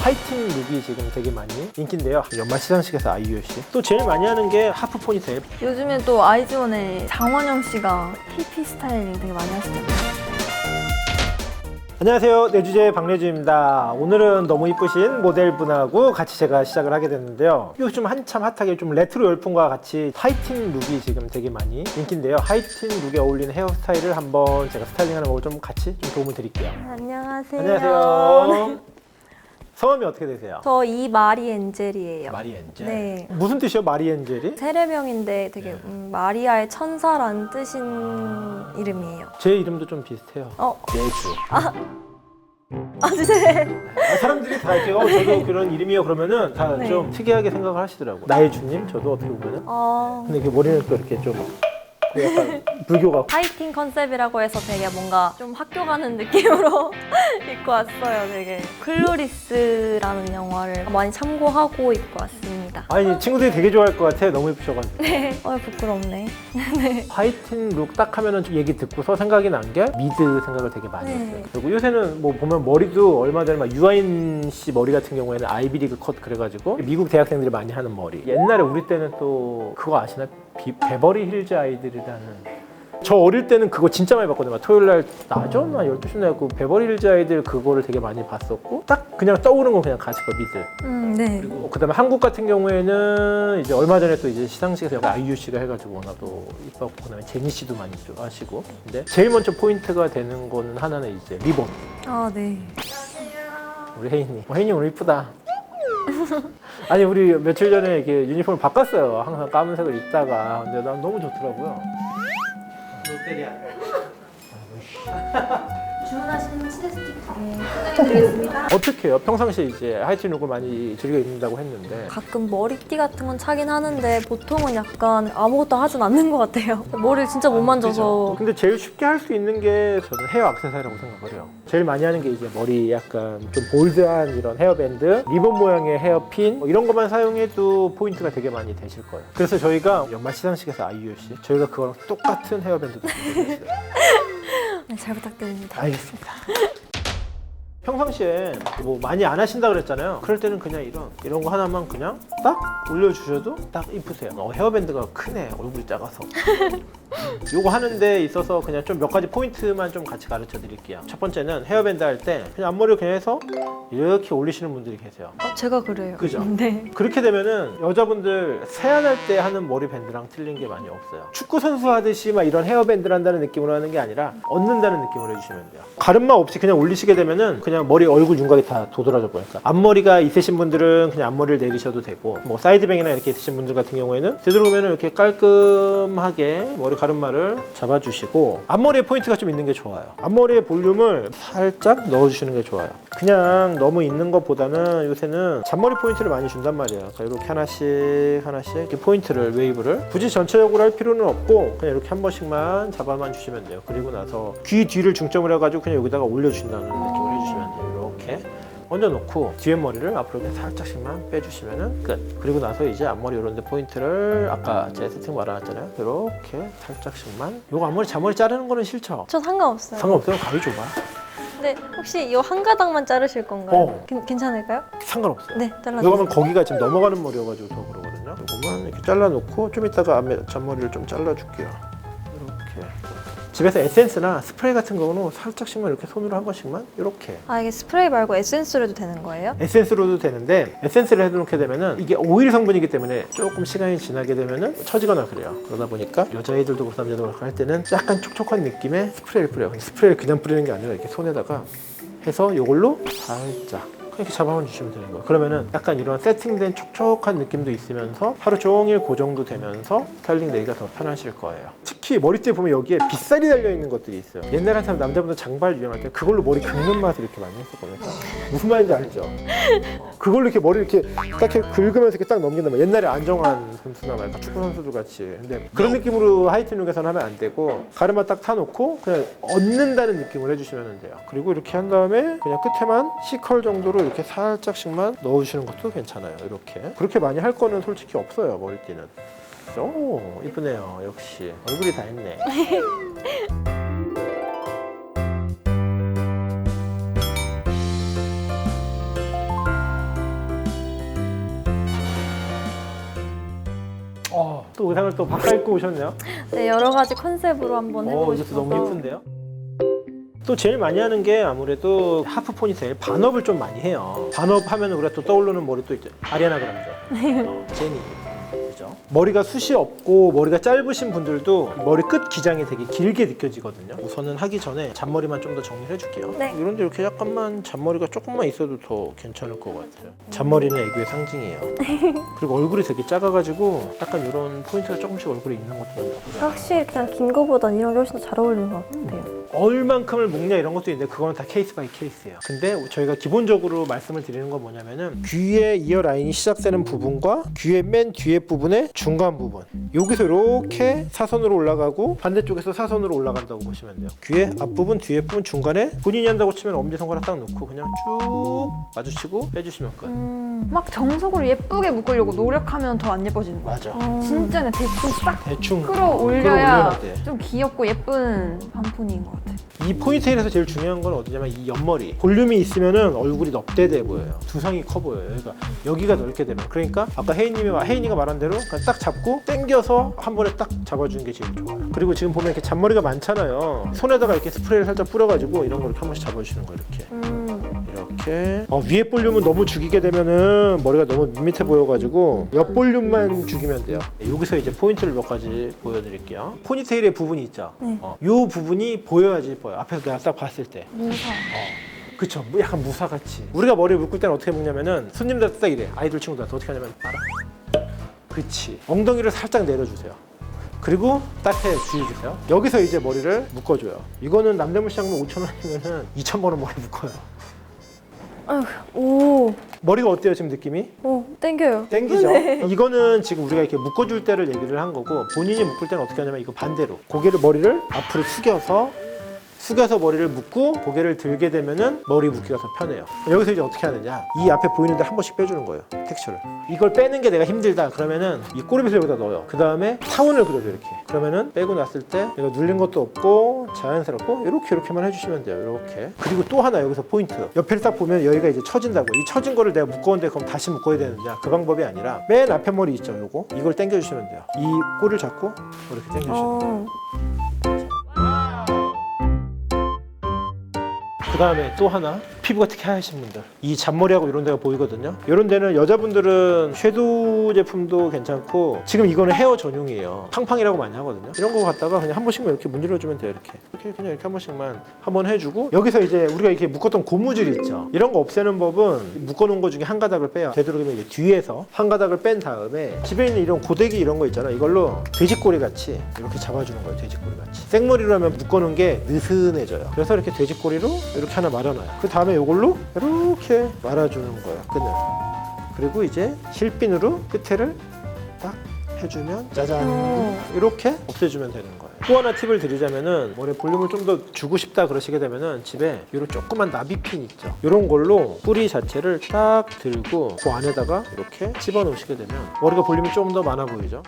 화이팅 룩이 지금 되게 많이 인기인데요. 연말 시상식에서 아이유 씨. 또 제일 많이 하는 게 하프 포니테일. 요즘에 또 아이즈원의 장원영 씨가 히피 스타일링 되게 많이 하시잖아요. 안녕하세요. 내주제 박래주입니다. 오늘은 너무 이쁘신 모델분하고 같이 제가 시작을 하게 됐는데요. 요즘 한참 핫하게 좀 레트로 열풍과 같이 화이팅 룩이 지금 되게 많이 인기인데요. 화이팅 룩에 어울리는 헤어스타일을 한번 제가 스타일링하는 거 좀 같이 좀 도움을 드릴게요. 안녕하세요. 안녕하세요. 성함이 어떻게 되세요? 저 이마리 엔젤이에요. 마리 엔젤. 네. 무슨 뜻이요? 마리 엔젤이? 세례명인데 되게 마리아의 천사라는 뜻인 이름이에요. 제 이름도 좀 비슷해요. 예주. 네. 사람들이 다 이렇게 저도 그런 이름이요 그러면은 다 좀 네. 특이하게 생각을 하시더라고요. 나의 주님? 저도 어떻게 보면은. 근데 이게 머리는 또 이렇게 좀 약간 불교가. 화이팅 컨셉이라고 해서 되게 뭔가 좀 학교 가는 느낌으로 입고 왔어요. 되게 클로리스라는 영화를 많이 참고하고 입고 왔습니다. 아니 친구들이 되게 좋아할 것 같아. 너무 예쁘셔가지고. 네. 부끄럽네. 화이팅 룩 딱 하면은 좀 얘기 듣고서 생각이 난 게 미드 생각을 되게 많이 네. 했어요. 그리고 요새는 뭐 보면 머리도 얼마 전에 막 유아인 씨 머리 같은 경우에는 아이비리그 컷 그래가지고 미국 대학생들이 많이 하는 머리. 옛날에 우리 때는 또 그거 아시나? 베버리 힐즈 아이들이라는. 저 어릴 때는 그거 진짜 많이 봤거든요. 토요일날 낮었나 12시나 했고 베버리 힐즈 아이들 그거를 되게 많이 봤었고 딱 그냥 떠오르는 건 그냥 가시거 미드. 네. 그리고 그다음에 한국 같은 경우에는 이제 얼마 전에 또 이제 시상식에서 아이유 씨가 해가지고 워낙도 이뻤고 그다음에 제니 씨도 많이 하시고. 근데 제일 먼저 포인트가 되는 거는 하나는 이제 리본. 네. 우리 혜인이. 혜인이 오늘 이쁘다. 아니 우리 며칠 전에 이렇게 유니폼을 바꿨어요. 항상 까만색을 입다가. 근데 난 너무 좋더라고요. 롯데리아. 주문하신 치즈 스틱 보내드리겠습니다. 어떻게 해요? 평상시에 이제 화이트 룩을 많이 즐겨 입는다고 했는데 가끔 머리띠 같은 건 차긴 하는데 보통은 약간 아무것도 하진 않는 것 같아요. 머리를 진짜 못 만져서. 근데 제일 쉽게 할 수 있는 게 저는 헤어 액세서리라고 생각을 해요. 제일 많이 하는 게 이제 머리 약간 좀 볼드한 이런 헤어밴드, 리본 모양의 헤어핀 뭐 이런 것만 사용해도 포인트가 되게 많이 되실 거예요. 그래서 저희가 연말 시상식에서 아이유 씨 저희가 그거랑 똑같은 헤어밴드도 준비했어요. 네, 잘 부탁드립니다. 알겠습니다. 평상시에 뭐 많이 안 하신다 그랬잖아요. 그럴 때는 그냥 이런 거 하나만 그냥 딱 올려주셔도 딱 이쁘세요. 헤어밴드가 크네. 얼굴이 작아서. 요거 하는 데 있어서 그냥 좀 몇 가지 포인트만 좀 같이 가르쳐 드릴게요. 첫 번째는 헤어밴드 할 때 그냥 앞머리를 그냥 해서 이렇게 올리시는 분들이 계세요. 제가 그래요. 그죠? 네. 그렇게 되면은 여자분들 세안할 때 하는 머리 밴드랑 틀린 게 많이 없어요. 축구 선수 하듯이 막 이런 헤어밴드를 한다는 느낌으로 하는 게 아니라 얹는다는 느낌으로 해주시면 돼요. 가름막 없이 그냥 올리시게 되면은 그냥 머리 얼굴 윤곽이 다 도드라져 보니까 앞머리가 있으신 분들은 그냥 앞머리를 내리셔도 되고 뭐 사이드뱅이나 이렇게 있으신 분들 같은 경우에는 되도록이면 이렇게 깔끔하게 머리 가름막을 잡아주시고 앞머리에 포인트가 좀 있는 게 좋아요. 앞머리의 볼륨을 살짝 넣어주시는 게 좋아요. 그냥 너무 있는 것보다는 요새는 잔머리 포인트를 많이 준단 말이에요. 그러니까 이렇게 하나씩 이렇게 포인트를 웨이브를 굳이 전체적으로 할 필요는 없고 그냥 이렇게 한 번씩만 잡아만 주시면 돼요. 그리고 나서 귀 뒤를 중점을 해가지고 그냥 여기다가 올려주신다는 느낌으로 해주시면 돼요. 이렇게 얹어놓고 뒤에 머리를 앞으로 이렇게 살짝씩만 빼주시면 끝. 그리고 나서 이제 앞머리 이런 데 포인트를 아까 제가 세팅 말아놨잖아요. 이렇게 살짝씩만. 요거 앞머리 잔머리 자르는 거는 싫죠? 전 상관없어요. 상관없어요. 가위 줘봐. 근데 혹시 이 한 가닥만 자르실 건가요? 어. 괜찮을까요? 상관없어요. 네, 이거 잘라주세요. 하면 거기가 지금 넘어가는 머리여가지고 더 그러거든요. 이거만 이렇게 잘라놓고 좀 이따가 앞에 잔머리를 좀 잘라줄게요. 이렇게. 집에서 에센스나 스프레이 같은 거는 살짝씩만 이렇게 손으로 한 번씩만 이렇게. 이게 스프레이 말고 에센스로 해도 되는 거예요? 에센스로도 되는데 에센스를 해놓게 되면은 이게 오일 성분이기 때문에 조금 시간이 지나게 되면은 처지거나 그래요. 그러다 보니까 여자애들도 그렇고 남자도 그렇고 할 때는 약간 촉촉한 느낌의 스프레이를 뿌려요. 스프레이를 그냥 뿌리는 게 아니라 이렇게 손에다가 해서 이걸로 살짝 이렇게 잡아만 주시면 되는 거예요. 그러면은 약간 이런 세팅된 촉촉한 느낌도 있으면서 하루 종일 고정도 되면서 스타일링 내기가 더 편하실 거예요. 특히 머리띠에 보면 여기에 빗살이 달려있는 것들이 있어요. 옛날에 한참 남자분들 장발 유행할 때 그걸로 머리 긁는 맛을 이렇게 많이 했었거든요. 무슨 말인지 알죠? 그걸로 이렇게 머리 이렇게 딱 이렇게 긁으면서 이렇게 딱 넘긴단 말이에요. 옛날에 안정환 선수나 말까 축구 선수들 같이. 근데 그런 느낌으로 하이틴 룩에서는 하면 안 되고 가르마 딱 타놓고 그냥 얹는다는 느낌으로 해주시면 돼요. 그리고 이렇게 한 다음에 그냥 끝에만 C컬 정도로 이렇게 살짝씩만 넣어주시는 것도 괜찮아요. 이렇게. 그렇게 많이 할 거는 솔직히 없어요. 머리띠는. 오, 이쁘네요. 역시 얼굴이 다 했네. 또 의상을 또 바꿔입고 오셨네요. 네, 여러 가지 컨셉으로 한번 해보고 이것도 싶어서. 너무 예쁜데요. 또 제일 많이 하는 게 아무래도 하프 포니테일 반업을 좀 많이 해요. 반업 하면 우리가 또 떠오르는 머리 또 있죠. 아리아나 그란데, 제니. 그죠? 머리가 숱이 없고 머리가 짧으신 분들도 머리 끝 기장이 되게 길게 느껴지거든요. 우선은 하기 전에 잔머리만 좀 더 정리를 해줄게요. 네. 이런데 이렇게 약간만 잔머리가 조금만 있어도 더 괜찮을 것 같아요. 잔머리는 애교의 상징이에요. 그리고 얼굴이 되게 작아가지고 약간 이런 포인트가 조금씩 얼굴에 있는 것도 너무 예쁘죠. 확실히 그냥 긴 거보단 이런 게 훨씬 더 잘 어울리는 것 같아요. 얼만큼을 묶냐 이런 것도 있는데 그거는 다 케이스 바이 케이스예요. 근데 저희가 기본적으로 말씀을 드리는 건 뭐냐면은 귀의 이어 라인이 시작되는 부분과 귀의 맨 뒤에 부분의 중간 부분, 여기서 이렇게 사선으로 올라가고 반대쪽에서 사선으로 올라간다고 보시면 돼요. 귀의 앞부분, 뒤에 부분, 중간에 본인이 한다고 치면 엄지손가락 딱 놓고 그냥 쭉 마주치고 빼주시면 끝. 막 정석으로 예쁘게 묶으려고 노력하면 더 안 예뻐지는 거야. 맞아. 진짜 그냥 대충 싹 대충 끌어올려야 끌어올려야 돼. 좀 귀엽고 예쁜 반푼인 것 같아. 이 포니테일에서 제일 중요한 건 어디냐면 이 옆머리 볼륨이 있으면은 얼굴이 넙대대 보여요. 두상이 커 보여요. 그러니까 여기가 넓게 되면, 그러니까 아까 혜인이가 말한 대로 그냥 딱 잡고 당겨서 한 번에 딱 잡아주는 게 제일 좋아요. 그리고 지금 보면 이렇게 잔머리가 많잖아요. 손에다가 이렇게 스프레이를 살짝 뿌려가지고 이런 걸 이렇게 한 번씩 잡아주시는 거예요. 이렇게 위에 볼륨은 너무 죽이게 되면은 머리가 너무 밋밋해 보여가지고 옆 볼륨만 죽이면 돼요. 여기서 이제 포인트를 몇 가지 보여드릴게요. 포니테일의 부분이 있죠. 이 부분이 보여야지 예뻐요. 앞에서 내가 딱 봤을 때. 무사. 그쵸, 뭐 약간 무사같이. 우리가 머리를 묶을 때는 어떻게 묶냐면은 손님들한테 딱 이래. 아이돌 친구들한테 어떻게 하냐면 알아. 그치. 엉덩이를 살짝 내려주세요. 그리고 딱 주의주세요. 여기서 이제 머리를 묶어줘요. 이거는 남대문 시장면 5,000원이면은 2,000번 머리 묶어요. 아휴, 오, 머리가 어때요 지금 느낌이? 땡겨요. 땡기죠? 이거는 지금 우리가 이렇게 묶어줄 때를 얘기를 한 거고, 본인이 묶을 때는 어떻게 하냐면 이거 반대로 머리를 앞으로 숙여서 머리를 묶고 고개를 들게 되면은 머리 묶기가 더 편해요. 여기서 이제 어떻게 하느냐, 이 앞에 보이는데 한 번씩 빼주는 거예요. 텍스처를. 이걸 빼는 게 내가 힘들다 그러면은 이 꼬리빗을 여기다 넣어요. 그 다음에 타운을 그려줘. 이렇게. 그러면은 빼고 났을 때 이거 눌린 것도 없고 자연스럽고 이렇게만 해주시면 돼요. 이렇게. 그리고 또 하나 여기서 포인트, 옆에를 딱 보면 여기가 이제 처진다고. 이 처진 거를 내가 묶었는데 그럼 다시 묶어야 되느냐, 그 방법이 아니라 맨 앞에 머리 있죠, 요거. 이걸 당겨주시면 돼요. 이 꼬리를 잡고 이렇게 당겨주시면 돼요. 그 다음에 또 하나, 피부가 특히 하얘신 분들, 이 잔머리하고 이런 데가 보이거든요. 이런 데는 여자분들은 섀도우 제품도 괜찮고, 지금 이거는 헤어 전용이에요. 팡팡이라고 많이 하거든요. 이런 거 갖다가 그냥 한 번씩만 이렇게 문질러주면 돼요. 이렇게 그냥 이렇게 한 번씩만 한번 해주고, 여기서 이제 우리가 이렇게 묶었던 고무줄이 있죠. 이런 거 없애는 법은 묶어놓은 거 중에 한 가닥을 빼요. 되도록이면 이제 뒤에서 한 가닥을 뺀 다음에 집에 있는 이런 고데기 이런 거 있잖아. 이걸로 돼지꼬리 같이 이렇게 잡아주는 거예요. 돼지꼬리 같이. 생머리로 하면 묶어놓은 게 느슨해져요. 그래서 이렇게 돼지꼬리로 이렇게 하나 말아놔요. 그 다음에 이걸로 이렇게 말아주는 거예요. 끈을. 그리고 이제 실핀으로 끝에를 딱 해주면 짜잔, 이렇게 없애주면 되는 거예요. 또 하나 팁을 드리자면은 머리 볼륨을 좀 더 주고 싶다 그러시게 되면은 집에 이런 조그만 나비핀 있죠. 이런 걸로 뿌리 자체를 딱 들고 그 안에다가 이렇게 집어넣으시게 되면 머리가 볼륨이 좀 더 많아 보이죠.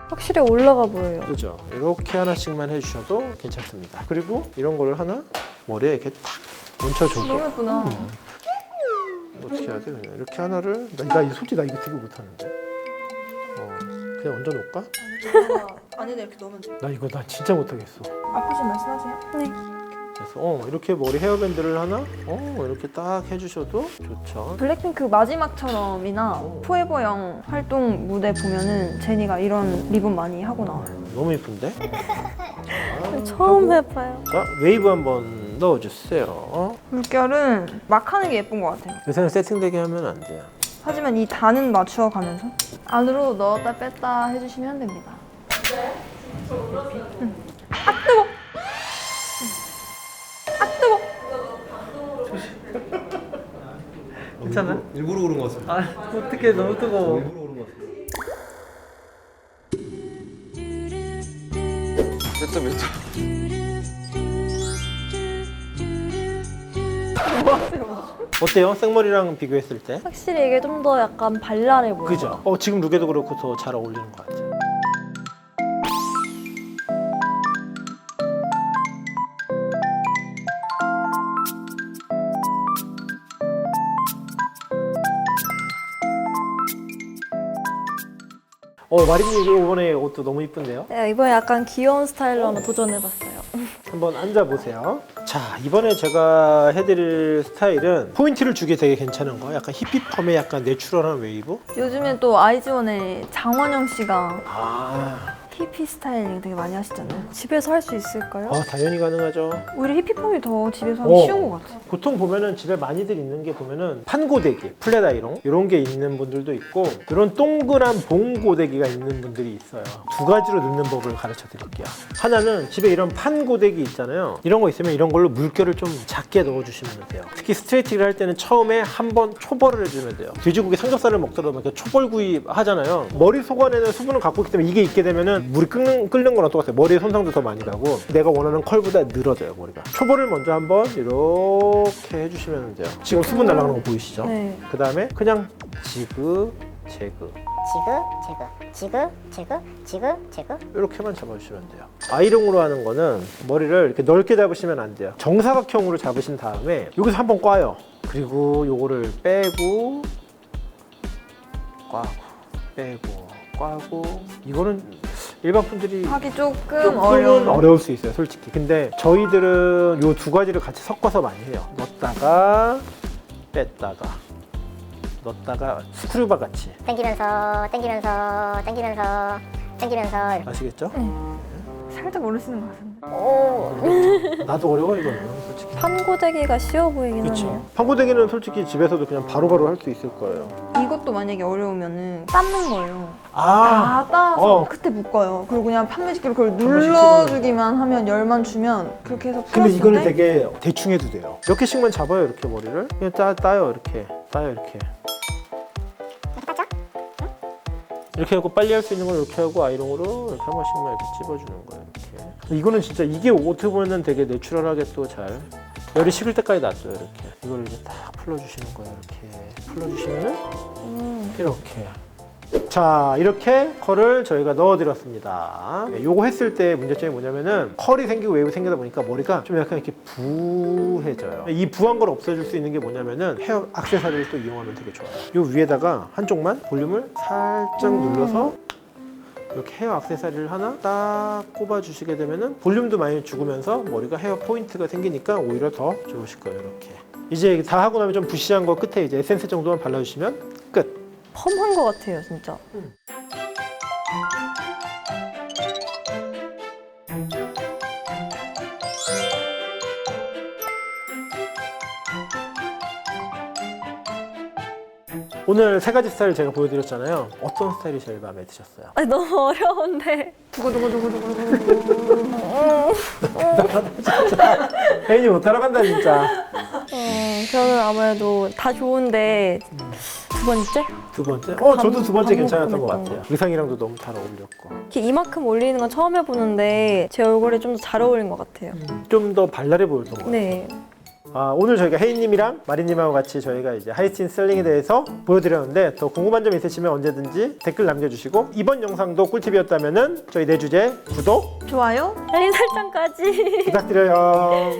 확실히 올라가 보여요. 그죠? 이렇게 하나씩만 해주셔도 괜찮습니다. 그리고 이런 걸 하나 머리에 이렇게 탁 얹혀주고. 너무 예쁘다. 어떻게 해야 돼? 그냥 이렇게 하나를 솔직히 나 이거 되게 못하는데. 그냥 얹어놓을까? 안에다 이렇게 넣으면 돼. 나 진짜 못하겠어. 아프신 말씀하세요? 네. 그래서 이렇게 머리 헤어밴드를 하나 이렇게 딱 해주셔도 좋죠. 블랙핑크 마지막처럼이나 포에버영 활동 무대 보면은 제니가 이런 리본 많이 하고 나와요. 너무 예쁜데? 처음 해봐요. 자, 웨이브 한번 넣어주세요. 물결은 막 하는 게 예쁜 것 같아요. 요새는 세팅되게 하면 안 돼요. 하지만 이 단은 맞추어 가면서 안으로 넣었다 뺐다 해주시면 됩니다. 아 뜨거! 아 뜨거! 괜찮아? 일부러 그런 것 같습니다. 어떡해, 너무 뜨거워. 일부러 그런 것 같습니다. 몇 점? 어때요? 생머리랑 비교했을 때? 확실히 이게 좀 더 약간 발랄해 보여요. 그죠? 지금 룩에도 그렇고 더 잘 어울리는 것 같아요. 마린님 이번에 옷도 너무 이쁜데요? 네, 이번에 약간 귀여운 스타일로 한번 도전해봤어요. 한번 앉아보세요. 자, 이번에 제가 해드릴 스타일은 포인트를 주기 되게 괜찮은 거. 약간 히피펌의 약간 내추럴한 웨이브. 요즘에 또 아이즈원의 장원영 씨가 아, 히피 스타일링 되게 많이 하시잖아요. 집에서 할 수 있을까요? 당연히 가능하죠. 오히려 히피펌이 더 집에서 하기 쉬운 것 같아요. 보통 보면은 집에 많이들 있는 게 보면은 판고데기, 플랫 아이롱 이런 게 있는 분들도 있고 이런 동그란 봉고데기가 있는 분들이 있어요. 두 가지로 넣는 법을 가르쳐 드릴게요. 하나는 집에 이런 판고데기 있잖아요. 이런 거 있으면 이런 걸로 물결을 좀 작게 넣어주시면 돼요. 특히 스트레이팅을 할 때는 처음에 한번 초벌을 해주면 돼요. 돼지고기 삼겹살을 먹더라도 이렇게 초벌구이 하잖아요. 머리 속안에는 수분을 갖고 있기 때문에 이게 있게 되면은 물이 끓는 거랑 똑같아요. 머리에 손상도 더 많이 가고 내가 원하는 컬보다 늘어져요, 머리가. 초벌을 먼저 한번 이렇게 해주시면 돼요. 지금 수분 날아가는 거 보이시죠? 네. 그 다음에 그냥 지그재그 지그 이렇게만 잡아주시면 돼요. 아이롱으로 하는 거는 머리를 이렇게 넓게 잡으시면 안 돼요. 정사각형으로 잡으신 다음에 여기서 한번 꽈요. 그리고 요거를 빼고 꽈고 빼고 꽈고. 이거는 일반 분들이 하기 조금 조금은 어려운. 어려울 수 있어요, 솔직히. 근데 저희들은 요 두 가지를 같이 섞어서 많이 해요. 넣었다가 뺐다가 넣었다가 스크류바 같이. 땡기면서 아시겠죠? 살짝 모르시는 것 같은데. 나도 어려워 이거는 솔직히. 판고데기가 쉬워 보이긴 그렇죠. 하네요. 판고데기는 솔직히 집에서도 그냥 바로바로 할 수 있을 거예요. 이것도 만약에 어려우면은 삶는 거예요. 아, 다 따서 어. 끝에 묶어요. 그리고 그냥 판매식기로 그걸 판매식기로. 눌러주기만 하면 열만 주면 그렇게 해서 근데 풀었을 이거는 때 되게 대충 해도 돼요. 몇 개씩만 잡아요, 이렇게 머리를. 그냥 따요, 이렇게. 따요, 이렇게. 이렇게 하고 빨리 할 수 있는 걸 이렇게 하고 아이롱으로 이렇게 한 번씩만 이렇게 찝어주는 거예요, 이렇게. 이거는 진짜 이게 어떻게 보면 되게 내추럴하게 또 잘 열이 식을 때까지 놔둬요, 이렇게. 이걸 이제 딱 풀러주시는 거예요, 이렇게. 풀러주시면은 이렇게. 자, 이렇게 컬을 저희가 넣어드렸습니다. 요거 했을 때 문제점이 뭐냐면은 컬이 생기고 웨이브 생기다 보니까 머리가 좀 약간 이렇게 부해져요. 이 부한 걸 없애줄 수 있는 게 뭐냐면은 헤어 액세서리를 또 이용하면 되게 좋아요. 요 위에다가 한쪽만 볼륨을 살짝 눌러서 이렇게 헤어 액세서리를 하나 딱 꼽아주시게 되면은 볼륨도 많이 죽으면서 머리가 헤어 포인트가 생기니까 오히려 더 좋으실 거예요, 이렇게. 이제 다 하고 나면 좀 부시한 거 끝에 이제 에센스 정도만 발라주시면 끝. 펌한 것 같아요, 진짜. 오늘 세 가지 스타일 제가 보여드렸잖아요. 어떤 스타일이 제일 마음에 드셨어요? 아니, 너무 어려운데. 혜인이 못하러 간다 진짜. 저는 아무래도 다 좋은데 두 번째? 두 번째? 저도 두 번째 밥 괜찮았던 먹고 것 했던 같아요. 의상이랑도 너무 잘 어울렸고. 이렇게 이만큼 올리는 건 처음 해보는데 제 얼굴에 좀 더 잘 어울린 것 같아요. 좀 더 발랄해 보였던 것 같아요. 네. 오늘 저희가 혜인님이랑 마린님하고 같이 저희가 이제 하이틴 스타일링에 대해서 보여드렸는데 더 궁금한 점 있으시면 언제든지 댓글 남겨주시고 이번 영상도 꿀팁이었다면은 저희 내 주제 구독 좋아요? 알림 설정까지. 부탁드려요.